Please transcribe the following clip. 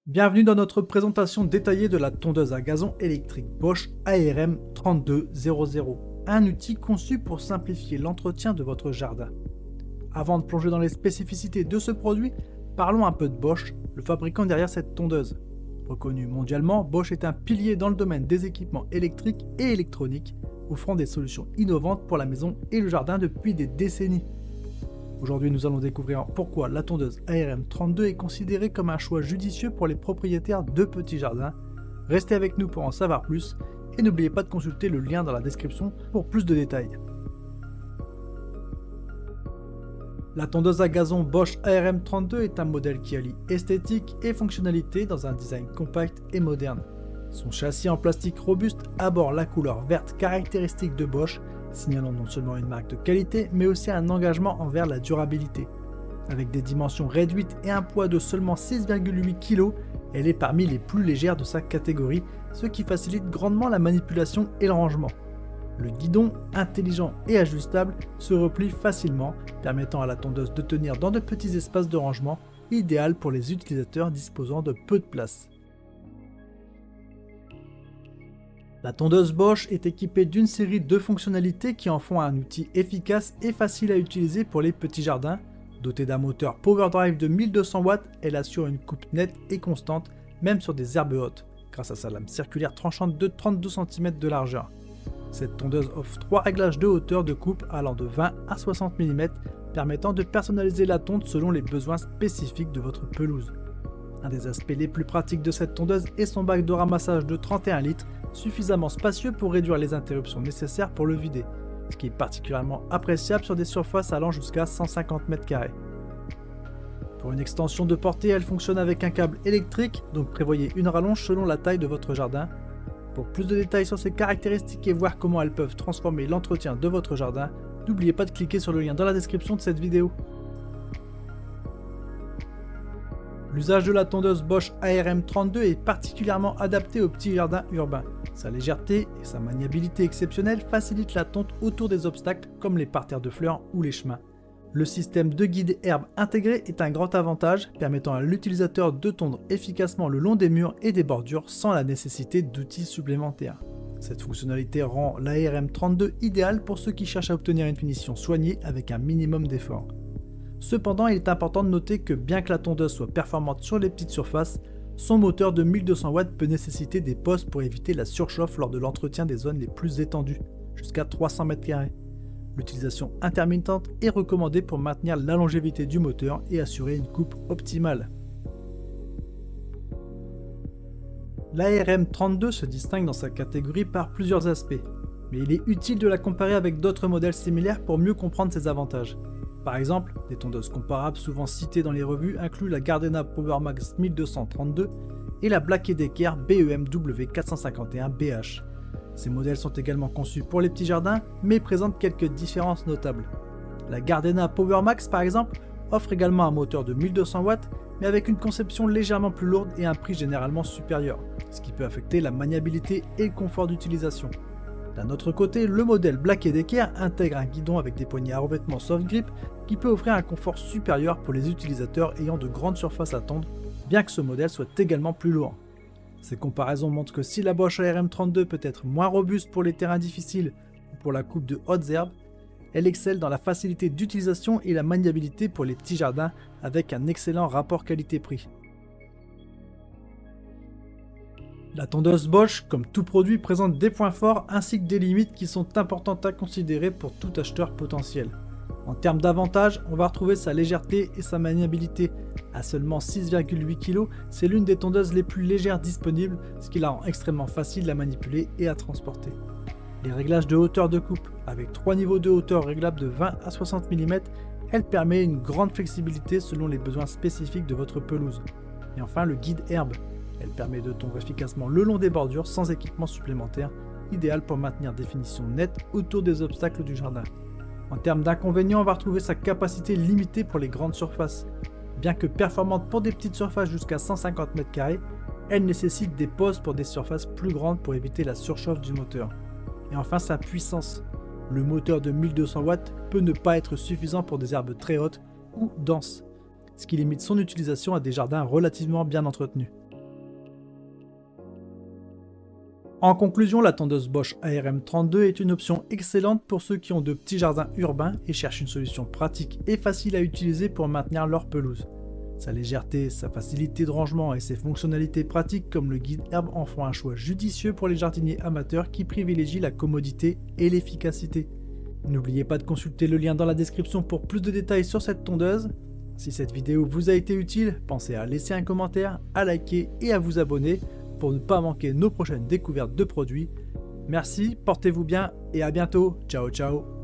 Bienvenue dans notre présentation détaillée de la tondeuse à gazon électrique Bosch ARM 3200, un outil conçu pour simplifier l'entretien de votre jardin. Avant de plonger dans les spécificités de ce produit, parlons un peu de Bosch, le fabricant derrière cette tondeuse. Reconnu mondialement, Bosch est un pilier dans le domaine des équipements électriques et électroniques, offrant des solutions innovantes pour la maison et le jardin depuis des décennies. Aujourd'hui, nous allons découvrir pourquoi la tondeuse ARM 32 est considérée comme un choix judicieux pour les propriétaires de petits jardins. Restez avec nous pour en savoir plus et n'oubliez pas de consulter le lien dans la description pour plus de détails. La tondeuse à gazon Bosch ARM 32 est un modèle qui allie esthétique et fonctionnalité dans un design compact et moderne. Son châssis en plastique robuste aborde la couleur verte caractéristique de Bosch, signalant non seulement une marque de qualité, mais aussi un engagement envers la durabilité. Avec des dimensions réduites et un poids de seulement 6,8 kg, elle est parmi les plus légères de sa catégorie, ce qui facilite grandement la manipulation et le rangement. Le guidon, intelligent et ajustable, se replie facilement, permettant à la tondeuse de tenir dans de petits espaces de rangement, idéal pour les utilisateurs disposant de peu de place. La tondeuse Bosch est équipée d'une série de fonctionnalités qui en font un outil efficace et facile à utiliser pour les petits jardins. Dotée d'un moteur PowerDrive de 1200 watts, elle assure une coupe nette et constante, même sur des herbes hautes, grâce à sa lame circulaire tranchante de 32 cm de largeur. Cette tondeuse offre 3 réglages de hauteur de coupe allant de 20 à 60 mm, permettant de personnaliser la tonte selon les besoins spécifiques de votre pelouse. Un des aspects les plus pratiques de cette tondeuse est son bac de ramassage de 31 litres, suffisamment spacieux pour réduire les interruptions nécessaires pour le vider, ce qui est particulièrement appréciable sur des surfaces allant jusqu'à 150 m². Pour une extension de portée, elle fonctionne avec un câble électrique, donc prévoyez une rallonge selon la taille de votre jardin. Pour plus de détails sur ces caractéristiques et voir comment elles peuvent transformer l'entretien de votre jardin, n'oubliez pas de cliquer sur le lien dans la description de cette vidéo. L'usage de la tondeuse Bosch ARM 32 est particulièrement adapté aux petits jardins urbains. Sa légèreté et sa maniabilité exceptionnelle facilitent la tonte autour des obstacles comme les parterres de fleurs ou les chemins. Le système de guide herbe intégré est un grand avantage, permettant à l'utilisateur de tondre efficacement le long des murs et des bordures sans la nécessité d'outils supplémentaires. Cette fonctionnalité rend l'ARM 32 idéale pour ceux qui cherchent à obtenir une finition soignée avec un minimum d'effort. Cependant, il est important de noter que bien que la tondeuse soit performante sur les petites surfaces, son moteur de 1200 watts peut nécessiter des pauses pour éviter la surchauffe lors de l'entretien des zones les plus étendues, jusqu'à 300 m². L'utilisation intermittente est recommandée pour maintenir la longévité du moteur et assurer une coupe optimale. L'ARM 32 se distingue dans sa catégorie par plusieurs aspects, mais il est utile de la comparer avec d'autres modèles similaires pour mieux comprendre ses avantages. Par exemple, des tondeuses comparables souvent citées dans les revues incluent la Gardena PowerMax 1232 et la Black & Decker BEM W451BH. Ces modèles sont également conçus pour les petits jardins, mais présentent quelques différences notables. La Gardena PowerMax par exemple offre également un moteur de 1200 watts, mais avec une conception légèrement plus lourde et un prix généralement supérieur, ce qui peut affecter la maniabilité et le confort d'utilisation. D'un autre côté, le modèle Black & Decker intègre un guidon avec des poignées à revêtement soft grip qui peut offrir un confort supérieur pour les utilisateurs ayant de grandes surfaces à tondre, bien que ce modèle soit également plus lourd. Ces comparaisons montrent que si la Bosch ARM 32 peut être moins robuste pour les terrains difficiles ou pour la coupe de hautes herbes, elle excelle dans la facilité d'utilisation et la maniabilité pour les petits jardins avec un excellent rapport qualité-prix. La tondeuse Bosch, comme tout produit, présente des points forts ainsi que des limites qui sont importantes à considérer pour tout acheteur potentiel. En termes d'avantages, on va retrouver sa légèreté et sa maniabilité. À seulement 6,8 kg, c'est l'une des tondeuses les plus légères disponibles, ce qui la rend extrêmement facile à manipuler et à transporter. Les réglages de hauteur de coupe, avec 3 niveaux de hauteur réglables de 20 à 60 mm, elle permet une grande flexibilité selon les besoins spécifiques de votre pelouse. Et enfin le guide herbe. Elle permet de tondre efficacement le long des bordures sans équipement supplémentaire, idéal pour maintenir des finitions nettes autour des obstacles du jardin. En termes d'inconvénients, on va retrouver sa capacité limitée pour les grandes surfaces. Bien que performante pour des petites surfaces jusqu'à 150 m², elle nécessite des pauses pour des surfaces plus grandes pour éviter la surchauffe du moteur. Et enfin sa puissance. Le moteur de 1200 watts peut ne pas être suffisant pour des herbes très hautes ou denses, ce qui limite son utilisation à des jardins relativement bien entretenus. En conclusion, la tondeuse Bosch ARM32 est une option excellente pour ceux qui ont de petits jardins urbains et cherchent une solution pratique et facile à utiliser pour maintenir leur pelouse. Sa légèreté, sa facilité de rangement et ses fonctionnalités pratiques comme le guide herbe en font un choix judicieux pour les jardiniers amateurs qui privilégient la commodité et l'efficacité. N'oubliez pas de consulter le lien dans la description pour plus de détails sur cette tondeuse. Si cette vidéo vous a été utile, pensez à laisser un commentaire, à liker et à vous abonner pour ne pas manquer nos prochaines découvertes de produits. Merci, portez-vous bien et à bientôt. Ciao ciao.